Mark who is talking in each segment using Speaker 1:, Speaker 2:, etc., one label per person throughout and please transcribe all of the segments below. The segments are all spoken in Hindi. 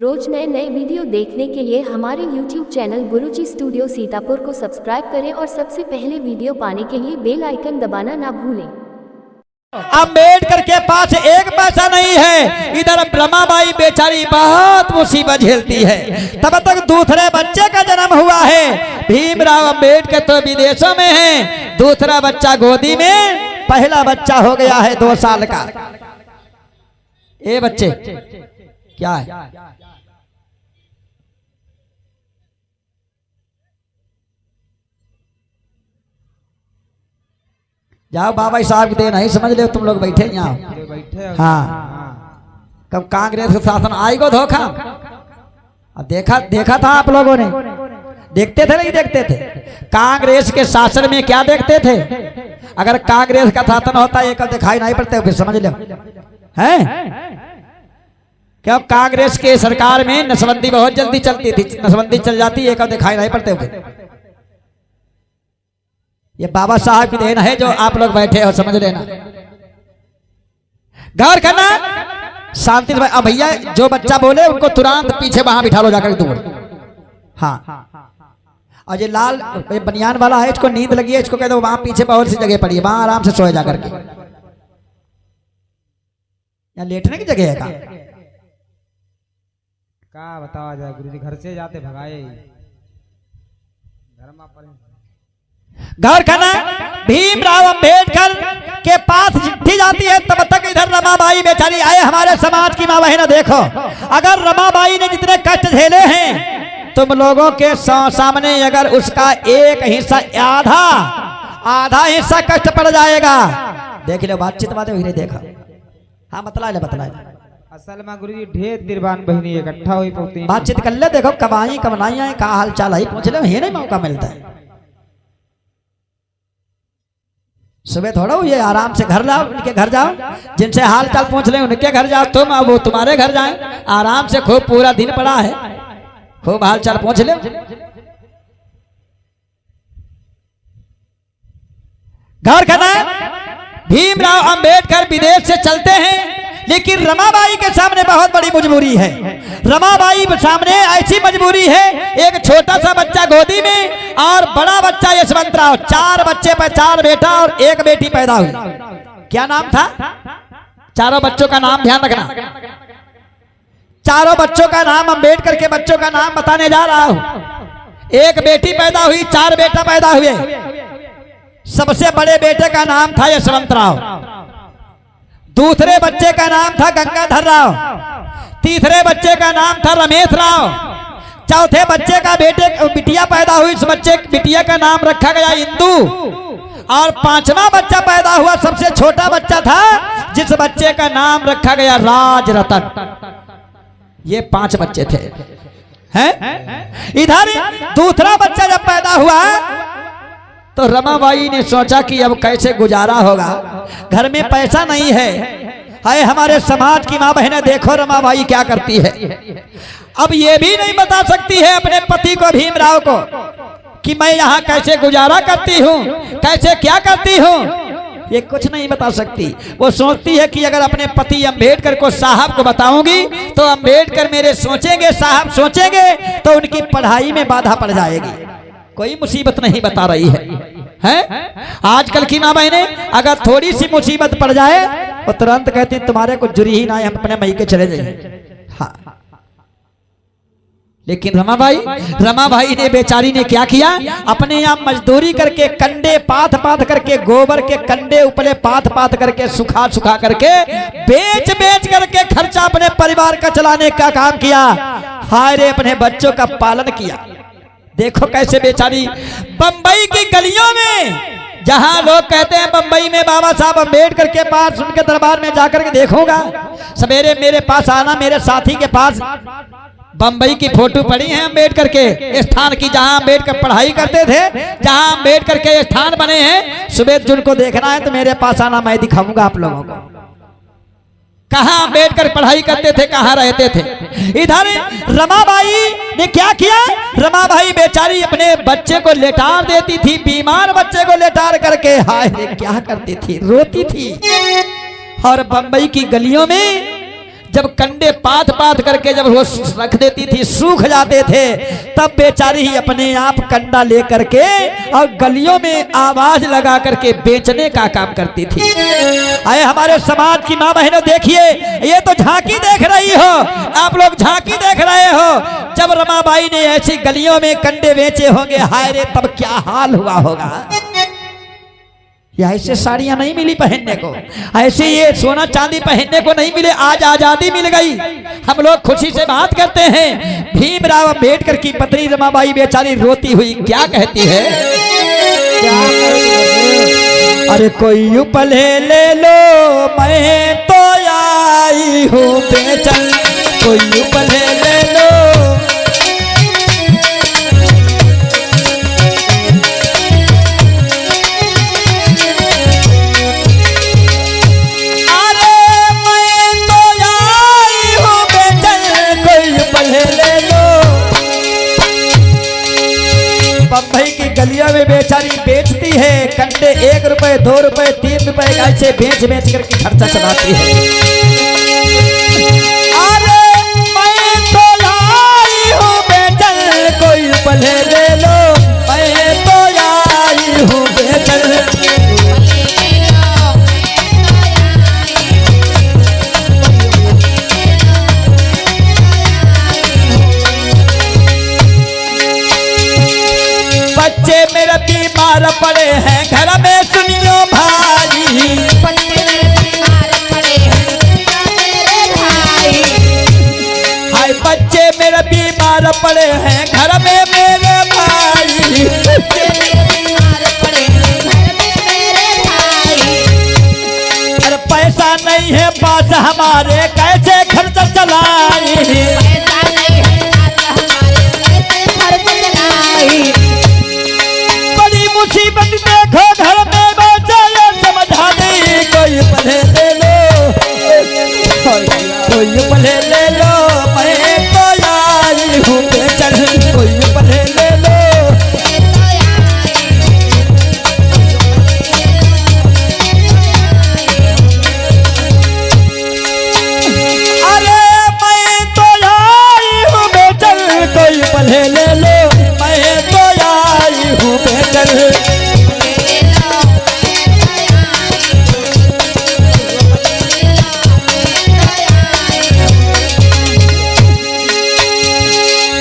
Speaker 1: रोज नए नए वीडियो देखने के लिए हमारे YouTube चैनल गुरुजी स्टूडियो सीतापुर को सब्सक्राइब करें और सबसे पहले वीडियो पाने के लिए बेल आइकन दबाना ना भूलें।
Speaker 2: अम्बेडकर के पास एक पैसा नहीं है, इधर रमाबाई बेचारी बहुत मुसीबत झेलती है। तब तक दूसरे बच्चे का जन्म हुआ है। भीमराव अम्बेडकर तो विदेशों में है, दूसरा बच्चा गोदी में, पहला बच्चा हो गया है 2 साल का। ये बच्चे क्या है? जाओ बाबा साहब की देन नहीं समझ ले, तुम लोग बैठे यहाँ। हाँ, कब कांग्रेस का शासन आएगा धोखा? देखा था आप लोगों ने, देखते थे नहीं देखते थे? कांग्रेस के शासन में क्या देखते थे? अगर कांग्रेस का शासन होता है कब दिखाई नहीं पड़ते, फिर समझ लो हैं क्या? कांग्रेस के सरकार में नसबंदी बहुत जल्दी चलती थी, नसबंदी चल जाती है कब दिखाई नहीं पड़ते। ये बाबा साहब की देन है जो आप लोग बैठे हो, समझ लेना। गौर करना, शांति से। अब भैया जो बच्चा बोले उनको तुरंत पीछे वहां बिठा लो जाकर दूर। हाँ, और ये लाल ये बनियान वाला है, इसको नींद लगी है, इसको कह दो वहां पीछे बहुत सी जगह पड़ी है, वहां आराम से सोए जाकर के। यहाँ लेटने की जगह है
Speaker 3: का बतावा जाए गुरुजी, घर से जाते भगाए घर में।
Speaker 2: गौर करना, भीमराव अम्बेडकर के पास चिट्ठी जाती है, तब तक इधर रमाबाई बेचारी आए। हमारे समाज की माँ बहन देखो, अगर रमाबाई ने जितने कष्ट झेले हैं तुम लोगों के सामने अगर उसका एक हिस्सा आधा हिस्सा कष्ट पड़ जाएगा। देख लो, बातचीत बातें हुई नहीं, देखा? हाँ, बतला ले।
Speaker 3: असल में गुरुजी ढेर दिरबान बहनी इकट्ठा हुई पहुंची,
Speaker 2: बातचीत कर ले। देखो कब आई कब नहीं आई, कहा हाल चाल है, पूछ ले, ये नहीं मौका मिलता है। सुबह थोड़ा ये आराम से घर लाओ, उनके घर जाओ, जिनसे हाल चाल पूछ ले उनके घर जाओ तुम, अब वो तुम्हारे घर जाए। आराम से खूब पूरा दिन पड़ा है, खूब हाल चाल पूछ ले। घर करना, भीमराव अम्बेडकर विदेश से चलते हैं, लेकिन रमाबाई के सामने बहुत बड़ी मजबूरी है। रमाबाई के सामने ऐसी मजबूरी है, एक छोटा सा बच्चा गोदी में और बड़ा बच्चा यशवंतराव, 4 बच्चे पर 4 बेटा और 1 बेटी पैदा हुई। क्या नाम था? चारों बच्चों का नाम ध्यान रखना, चारों बच्चों का नाम, अम्बेडकर के बच्चों का नाम बताने जा रहा हूं। 1 बेटी पैदा हुई, 4 बेटा पैदा हुए। सबसे बड़े बेटे का नाम था यशवंतराव, दूसरे बच्चे का नाम था गंगाधर राव, तीसरे बच्चे का नाम था रमेश राव, चौथे बच्चे का बिटिया पैदा हुई, इस बिटिया का नाम रखा गया इंदू, और 5वां बच्चा पैदा हुआ, सबसे छोटा बच्चा था, जिस बच्चे का नाम रखा गया राजरतन। ये 5 बच्चे थे हैं? इधर दूसरा बच्चा जब पैदा हुआ तो रमाबाई ने सोचा कि अब कैसे गुजारा होगा, घर में पैसा नहीं है। हाय हमारे समाज की माँ बहनें देखो रमाबाई क्या करती है। अब ये भी नहीं बता सकती है अपने पति को, भीमराव को, कि मैं यहाँ कैसे गुजारा करती हूँ, कैसे क्या करती हूँ, ये कुछ नहीं बता सकती। वो सोचती है कि अगर अपने पति अम्बेडकर को, साहब को बताऊंगी तो अम्बेडकर मेरे सोचेंगे, साहब सोचेंगे, तो उनकी पढ़ाई में बाधा पड़ जाएगी। कोई मुसीबत नहीं बता रही है? आजकल की माँ बहने अगर थोड़ी सी मुसीबत पड़ जाए वो तुरंत कहती तुम्हारे कुछ जुरी ही ना है, हम अपने मई के चले जाएंगे। हाँ, लेकिन रमाबाई ने बेचारी ने क्या किया? अपने यहाँ मजदूरी करके, कंडे पाथ करके, गोबर के कंडे उपले पाथ करके, सुखा करके, बेच करके खर्चा अपने परिवार का चलाने का काम किया। हाय रे, अपने बच्चों का पालन किया। देखो कैसे बेचारी बंबई की गलियों में, जहां लोग कहते हैं बंबई में बाबा साहब अम्बेडकर के पास, उनके दरबार में जाकर के देखूंगा, सवेरे मेरे पास आना, मेरे साथी के पास बंबई की फोटो पड़ी है अम्बेडकर के स्थान की, जहां अम्बेडकर पढ़ाई करते थे, जहां अम्बेडकर के स्थान बने हैं। सुबह जिनको देखना है तो मेरे पास आना, मैं दिखाऊंगा आप लोगों को कहां अम्बेडकर पढ़ाई करते थे, कहां रहते थे। इधर रमाबाई ने क्या किया? रमाबाई बेचारी अपने बच्चे को लेटार देती थी, बीमार बच्चे को लेटार करके, हाय क्या करती थी, रोती थी। और बंबई की गलियों में जब कंडे पात पात करके जब वो रख देती थी, सूख जाते थे, तब बेचारी ही अपने आप कंडा ले करके और गलियों में आवाज लगा करके बेचने का काम करती थी। आए हमारे समाज की माँ बहनों, देखिए ये तो झांकी देख रही हो, आप लोग झांकी देख रहे हो। जब रमाबाई ने ऐसी गलियों में कंडे बेचे होंगे, हाय रे तब क्या हाल हुआ होगा। ऐसे साड़ियां नहीं मिली पहनने को, ऐसे ये सोना चांदी पहनने को नहीं मिले। आज आजादी मिल गई, हम लोग खुशी से बात करते हैं। भीमराव अंबेडकर की पत्नी रमाबाई बेचारी रोती हुई क्या कहती है, अरे कोई उपले ले लो मैं तो आई हूँ बेचन, कोई उपले ले लो। बम्बई की गलियों में बेचारी बेचती है कंडे, 1 रुपए 2 रुपए 3 रुपए ऐसे बेच बेच करके खर्चा चलाती है। अरे मैं तो आई हूँ बेचन, कोई पले ले लो, मैं तो आई हूँ बेचन। बच्चे मेरे बीमार पड़े हैं घर में सुनियो भाई,
Speaker 4: बच्चे मेरे बीमार पड़े हैं मेरे भाई,
Speaker 2: हाय बच्चे मेरे बीमार पड़े हैं घर में मेरे भाई,
Speaker 4: बच्चे मेरे बीमार पड़े हैं घर में मेरे भाई।
Speaker 2: अरे पैसा नहीं है पास हमारे कैसे खर्च चलाए,
Speaker 4: पैसा नहीं है पास हमारे कैसे खर्च चलाए।
Speaker 2: मुसीबत देखो घर में बचा समझा दे, कोई पले ले लो, कोई पले ले लो, मैं तो आई हूँ बेचन, कोई पले ले लो। अरे मैं तो आई हूँ बेचन, कोई पले ले लो, मैं तो आई हूँ बेचन।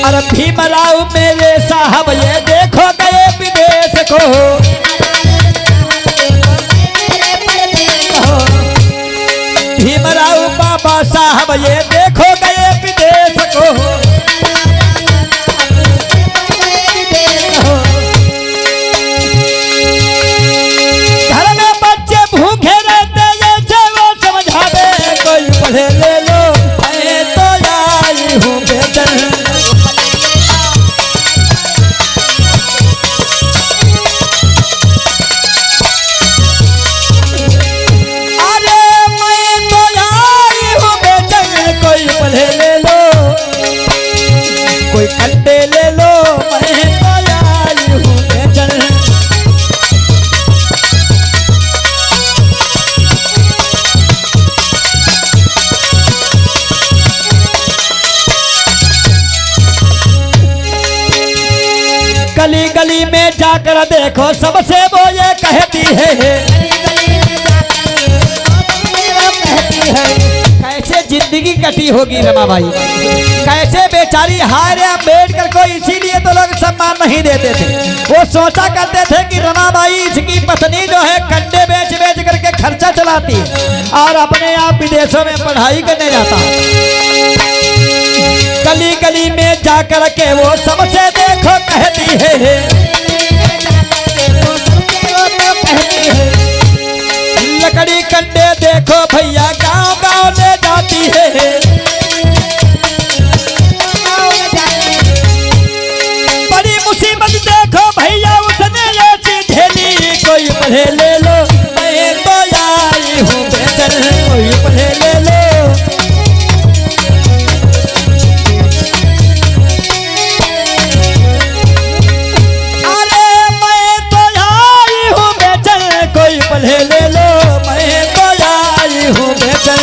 Speaker 2: अरे भीमराव मेरे साहब ये देखो गए विदेश को, भीमराव बाबा साहब ये देखो गए विदेश को। घर में बच्चे भूखे रहते ये वो समझा दे, कोई पढ़े ले लो, मैं तो आई हूँ बेचन। कोई कंडे ले लो, मैं तो आई हूँ बेचन। गली गली में जाकर देखो सबसे वो ये कहती है, कैसे जिंदगी कटी होगी रमाबाई, कैसे बेचारी। हाय रे अम्बेडकर को इसीलिए तो लोग सम्मान नहीं देते थे, वो सोचा करते थे कि रमाबाई इसकी पत्नी जो है कंडे बेच बेच करके खर्चा चलाती है और अपने आप विदेशों में पढ़ाई करने जाता। गली गली में जाकर के वो सबसे देखो कहती है, लकड़ी कंडे देखो भैया गांव गांव ले जाती है। बड़ी मुसीबत देखो भैया उसने ऐसी झेली, कोई पढ़े ले लो, मैं तो आई हूँ बेचन, कोई पढ़े ले लो। अरे मैं तो आई हूँ बेचन, कोई पढ़े ले लो, मैं तो आई हूँ बेचन।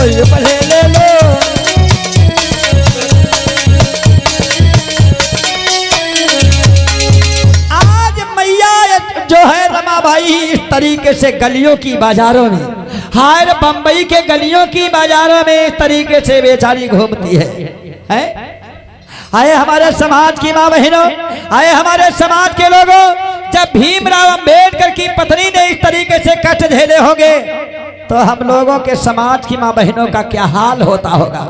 Speaker 2: भले ले लो। आज मैया जो है रमा भाई इस तरीके से गलियों की बाजारों में, हाय बंबई के गलियों की बाजारों में इस तरीके से बेचारी घूमती है? आए हमारे समाज की माँ बहनों, आए हमारे समाज के लोगों, जब भीमराव अंबेडकर की पत्नी ने इस तरीके से कष्ट झेले होंगे तो हम लोगों के समाज की माँ बहनों का क्या हाल होता होगा?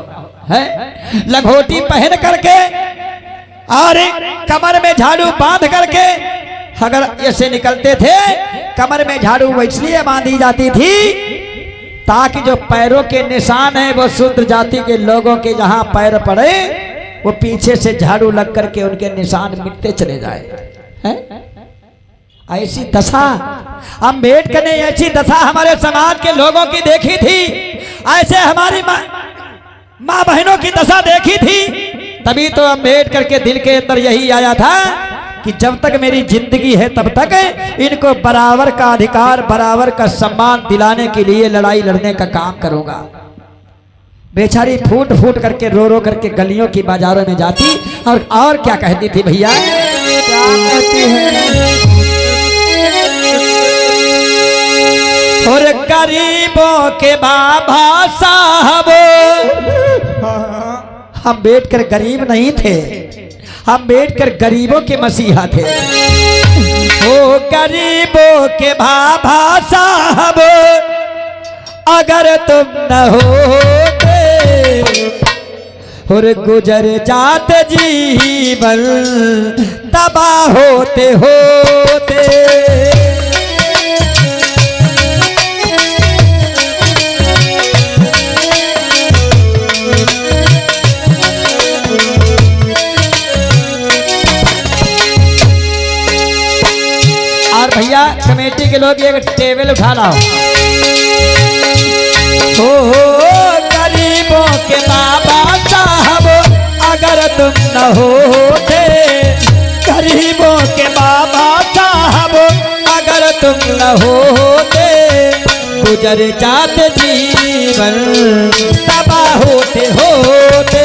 Speaker 2: है लंगोटी पहन करके और कमर में झाड़ू बांध करके अगर ऐसे निकलते थे, कमर में झाड़ू इसलिए बांधी जाती थी ताकि जो पैरों के निशान है वो शूद्र जाति के लोगों के जहां पैर पड़े वो पीछे से झाड़ू लग करके उनके निशान मिटते चले जाए। हैं? ऐसी दशा अंबेडकर ने, ऐसी दशा हमारे समाज के लोगों की देखी थी, ऐसे हमारी माँ बहनों की दशा देखी थी। तभी तो अंबेडकर के दिल के अंदर यही आया था कि जब तक मेरी जिंदगी है तब तक इनको बराबर का अधिकार, बराबर का सम्मान दिलाने के लिए लड़ाई लड़ने का काम करूंगा। बेचारी फूट फूट करके रो रो करके गलियों की बाजारों में जाती और क्या कहती थी भैया? क्या कहती है? और गरीबों के बाबा साहब, अंबेडकर गरीब नहीं थे, अंबेडकर गरीबों के मसीहा थे। ओ गरीबों के बाबा साहब अगर तुम न होते और गुजर जाते जीवन तबाह होते होते। और भैया कमेटी के लोग एक टेबल उठा लाओ। हो गरीबों के बाबा साहब अगर तुम न होते, गरीबों के बाबा साहब अगर तुम न होते, गुजर जाते जीवन तबाह होते होते।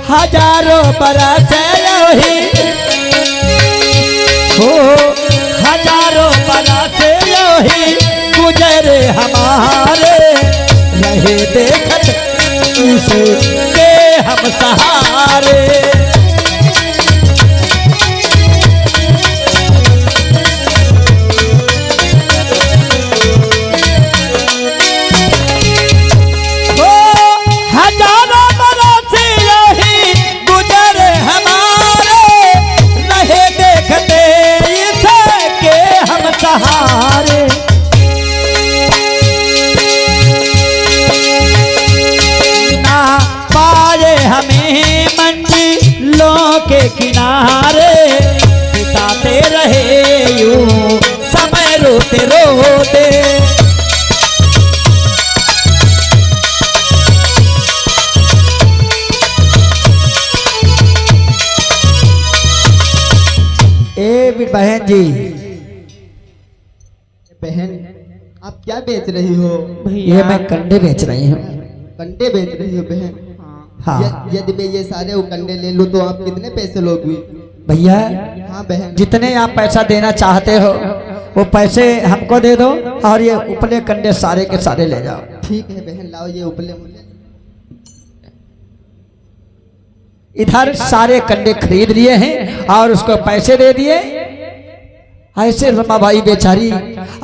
Speaker 2: हजारों बरस यही हो, हजारों बरस यही गुजरे हमारे, रहे देखत के हम सहारे। ना पाए हमें मंजिलों के किनारे, बिताते रहे यूं समय रोते रोते। ए बहन जी,
Speaker 5: बहन आप क्या बेच रही हो?
Speaker 2: ये मैं कंडे बेच रही हूँ।
Speaker 5: कंडे बेच रही हो बहन?
Speaker 2: हाँ।
Speaker 5: यदि मैं ये सारे वो कंडे ले लूं तो आप कितने पैसे लोगी?
Speaker 2: भैया
Speaker 5: हाँ बहन,
Speaker 2: जितने आप पैसा देना चाहते हो वो पैसे हमको दे दो और ये उपले कंडे सारे के सारे ले जाओ।
Speaker 5: ठीक है बहन, लाओ ये उपले मुले।
Speaker 2: इधर सारे कंडे खरीद लिए हैं और उसको पैसे दे दिए। ऐसे रमाबाई बेचारी,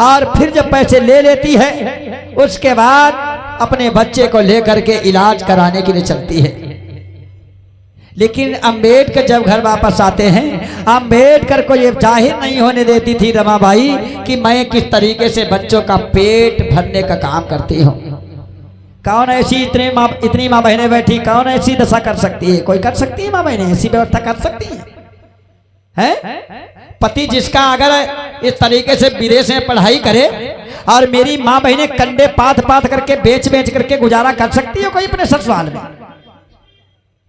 Speaker 2: और फिर जब पैसे ले लेती है उसके बाद अपने बच्चे को लेकर के इलाज कराने के लिए चलती है। लेकिन अंबेडकर जब घर वापस आते हैं, अंबेडकर को ये जाहिर नहीं होने देती थी रमाबाई कि मैं किस तरीके से बच्चों का पेट भरने का काम करती हूँ। कौन ऐसी इतनी माँ बहनें बैठी, कौन ऐसी दशा कर सकती है? कोई कर सकती है? माँ बहनें ऐसी व्यवस्था कर सकती है? पति जिसका अगर इस तरीके से विदेश में पढ़ाई करे और मेरी माँ बहनें कंडे पात पात करके बेच बेच करके गुजारा कर सकती है कोई अपने ससुराल में?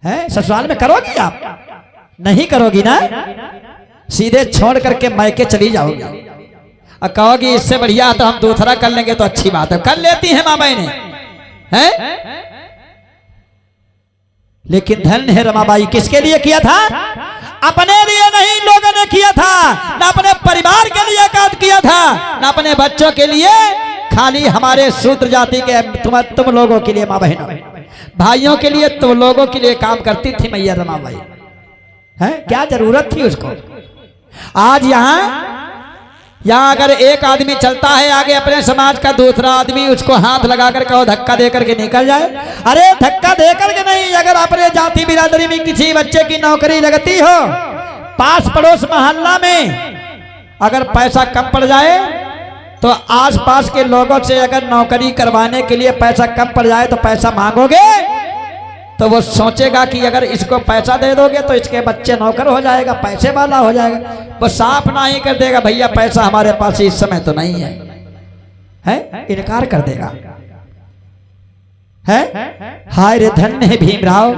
Speaker 2: है ससुराल में करोगी आप? नहीं करोगी ना, सीधे छोड़ करके मैके चली जाओगी और कहोगी इससे बढ़िया तो हम दूसरा कर लेंगे। तो अच्छी बात है, कर लेती हैं माँ बहनें, हैं? लेकिन धन्य है रमाबाई, किसके लिए किया था? अपने लिए नहीं लोगों ने किया था, ना अपने परिवार के लिए काम किया था, ना अपने बच्चों के लिए, खाली हमारे शूद्र जाति के तुम लोगों के लिए, माँ बहनों भाइयों के लिए, तुम लोगों के लिए काम करती थी मैया रमाबाई। है क्या जरूरत थी उसको? आज यहाँ अगर एक आदमी चलता है आगे अपने समाज का, दूसरा आदमी उसको हाथ लगा कर कहो धक्का दे करके निकल जाए। अरे धक्का दे करके नहीं, अगर अपने जाति बिरादरी में किसी बच्चे की नौकरी लगती हो, पास पड़ोस मोहल्ला में अगर पैसा कम पड़ जाए तो आसपास के लोगों से अगर नौकरी करवाने के लिए पैसा कम पड़ जाए तो पैसा मांगोगे तो वो सोचेगा कि अगर इसको पैसा दे दोगे तो इसके बच्चे नौकर हो जाएगा, पैसे वाला हो जाएगा। वो साफ ना ही कर देगा भैया पैसा हमारे पास इस समय तो नहीं है, इनकार कर देगा। है हाय रे धन्य है भीमराव,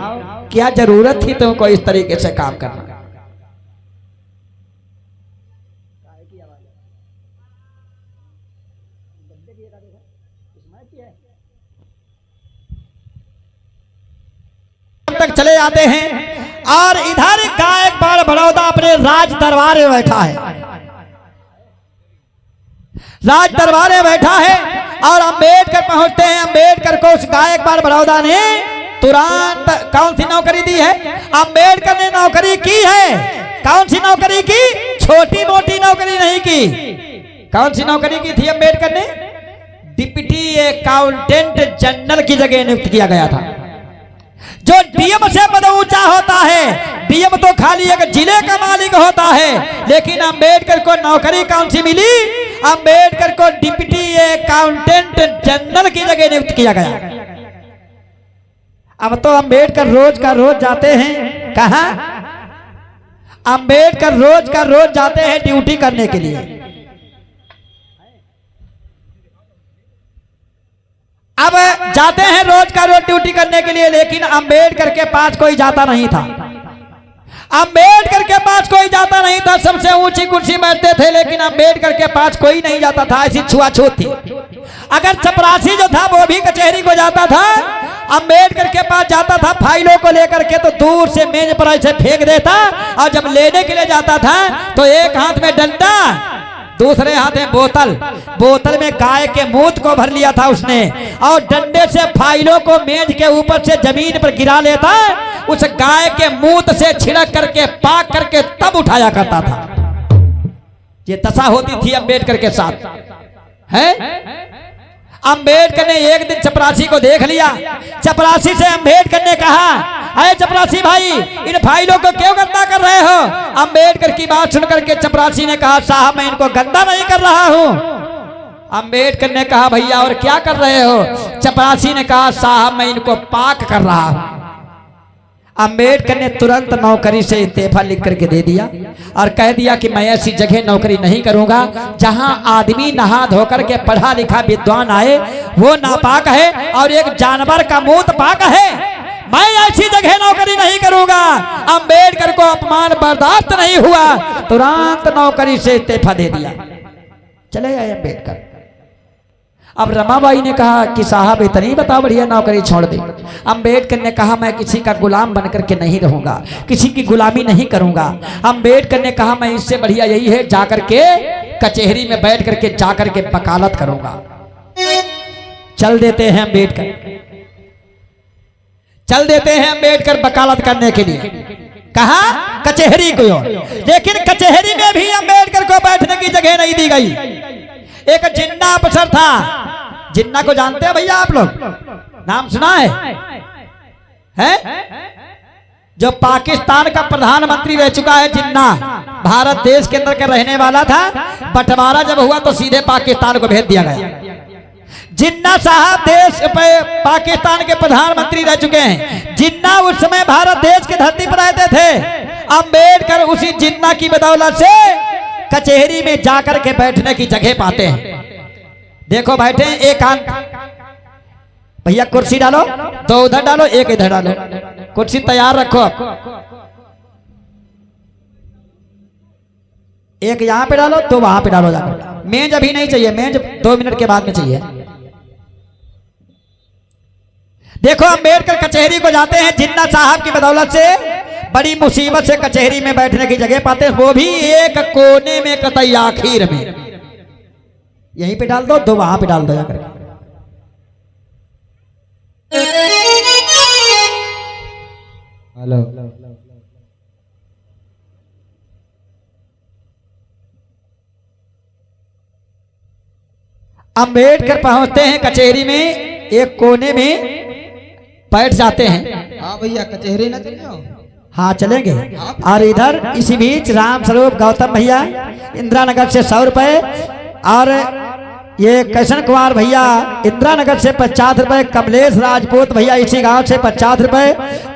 Speaker 2: क्या जरूरत थी तुमको इस तरीके से काम करना? तक चले जाते हैं और इधर गायकवाड़ बड़ौदा अपने राज दरबार में बैठा है, राज दरबार में बैठा है और अंबेडकर पहुंचते हैं। अंबेडकर को उस गायकवाड़ बड़ौदा ने तुरंत कौन सी नौकरी दी है? अंबेडकर ने नौकरी की है। कौन सी नौकरी की? छोटी मोटी नौकरी नहीं की। कौन सी नौकरी की थी अंबेडकर ने? डिप्टी अकाउंटेंट जनरल की जगह नियुक्त किया गया था। जो डीएम से पद ऊंचा होता है, डीएम तो खाली एक जिले का मालिक होता है, लेकिन अंबेडकर को नौकरी कौन सी मिली? अंबेडकर को डिप्टी अकाउंटेंट जनरल की जगह नियुक्त किया गया। अब तो अंबेडकर रोज का रोज जाते हैं कहां? अंबेडकर रोज का रोज जाते हैं ड्यूटी करने के लिए। अब जाते हैं रोज का रोज ड्यूटी करने के लिए, लेकिन अंबेडकर के पास कोई जाता नहीं था। अंबेडकर के पास कोई जाता नहीं था, सबसे ऊंची कुर्सी बैठते थे, लेकिन अंबेडकर के पास कोई नहीं जाता था। ऐसी छुआछूत थी। अगर चपरासी जो था वो भी कचहरी को जाता था, अंबेडकर के पास जाता था फाइलों को लेकर के तो दूर से मेज पर ऐसे फेंक देता, और जब लेने के लिए जाता था तो एक हाथ में डंडा, दूसरे हाथ में बोतल, बोतल में गाय के मूत को भर लिया था उसने, और डंडे से फाइलों को मेज के ऊपर से जमीन पर गिरा लेता, उस गाय के मूत से छिड़क करके पाक करके तब उठाया करता था। ये दशा होती थी अंबेडकर के साथ। है अंबेडकर ने एक दिन चपरासी को देख लिया। चपरासी से अंबेडकर ने कहा, अरे चपरासी भाई, इन फाइलों को क्यों गंदा कर रहे हो? अंबेडकर की बात सुनकर के चपरासी ने कहा, साहब मैं इनको गंदा नहीं कर रहा हूं। अंबेडकर ने कहा, भैया और क्या कर रहे हो? चपरासी ने कहा, साहब मैं इनको पाक कर रहा हूं। अंबेडकर ने तुरंत नौकरी से इस्तीफा लिख करके दे दिया और कह दिया कि मैं ऐसी जगह नौकरी नहीं करूंगा जहां आदमी नहा धोकर के पढ़ा लिखा विद्वान आए, वो नापाक है और एक जानवर का मूत पाक है। मैं ऐसी जगह नौकरी नहीं करूंगा। अंबेडकर को अपमान बर्दाश्त नहीं हुआ, तुरंत नौकरी से इस्तीफा दे दिया, चले आए अंबेडकर। अब रमाबाई ने कहा कि साहब इतनी बता बढ़िया नौकरी छोड़ दे। अंबेडकर ने कहा, मैं किसी का गुलाम बनकर के नहीं रहूंगा, किसी की गुलामी नहीं करूंगा। अंबेडकर ने कहा, मैं इससे बढ़िया यही है जाकर के कचहरी में बैठ करके जाकर के वकालत करूंगा। चल देते हैं अंबेडकर, चल देते हैं अंबेडकर वकालत करने के लिए। कहा? कचहरी को। लेकिन कचहरी में भी अंबेडकर को बैठने की जगह नहीं दी गई। एक जिन्ना अफसर था, जिन्ना को जानते हैं भैया आप लोग? नाम सुना है? जो पाकिस्तान का प्रधानमंत्री रह चुका है जिन्ना, भारत देश के अंदर के रहने वाला था, बंटवारा जब हुआ तो सीधे पाकिस्तान को भेज दिया गया। जिन्ना साहब देश पे पाकिस्तान के प्रधानमंत्री रह चुके हैं। जिन्ना उस समय भारत देश की धरती पर रहते थे। अंबेडकर उसी जिन्ना की बदौलत से कचहरी में जाकर के बैठने की जगह पाते हैं। देखो बैठे एकांत, भैया कुर्सी डालो, दो उधर डालो, एक इधर डालो, कुर्सी तैयार रखो। एक यहां पे डालो, तो वहां पे डालो जाकर। मेज अभी नहीं चाहिए, मेज 2 मिनट के बाद में चाहिए। देखो अंबेडकर कचहरी को जाते हैं जिन्ना साहब की बदौलत से, बड़ी मुसीबत से कचहरी में बैठने की जगह पाते हैं, वो भी एक कोने में, कतई आखिर में। यहीं पे डाल दो, दो वहां पे डाल दो जाकर।
Speaker 3: हेलो,
Speaker 2: अंबेडकर पहुंचते हैं कचहरी में, एक कोने में बैठ जाते हैं।
Speaker 5: हाँ भैया कचहरी न चले जाओ।
Speaker 2: हाँ चलेंगे। और इधर इसी बीच राम स्वरूप गौतम भैया इंदिरा नगर से 100 रुपए, और ये किशन कुमार भैया इंदिरा नगर से 50 रुपए, कमलेश राजपूत भैया इसी गांव से 50 रुपए,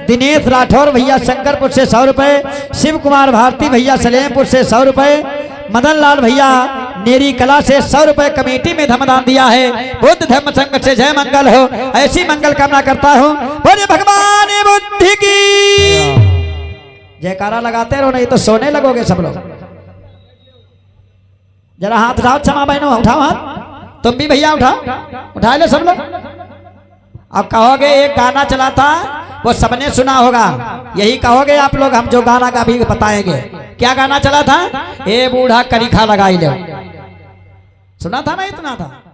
Speaker 2: दिनेश राठौर भैया शंकरपुर से 100 रुपए, शिव कुमार भारती भैया सलेमपुर से 100 रुपए, मदन लाल भैया नेरी कला से 100 रुपए कमेटी में धमदान दिया है। बुद्ध धर्म संकट से जय मंगल हो, ऐसी मंगल कामना करता हूँ। बोले भगवान बुद्धि की जयकारा लगाते रहो, नहीं तो सोने लगोगे सब लोग। जरा हाथ उठाओ, क्षमा बहनों उठाओ हाथ, तुम भी भैया उठाओ, उठा लो सब लोग। अब कहोगे एक गाना चला था, वो सबने सुना होगा, यही कहोगे आप लोग, हम जो गाना का भी बताएंगे। क्या गाना चला था? ए बूढ़ा करीखा लगाई लो, सुना था ना? इतना था।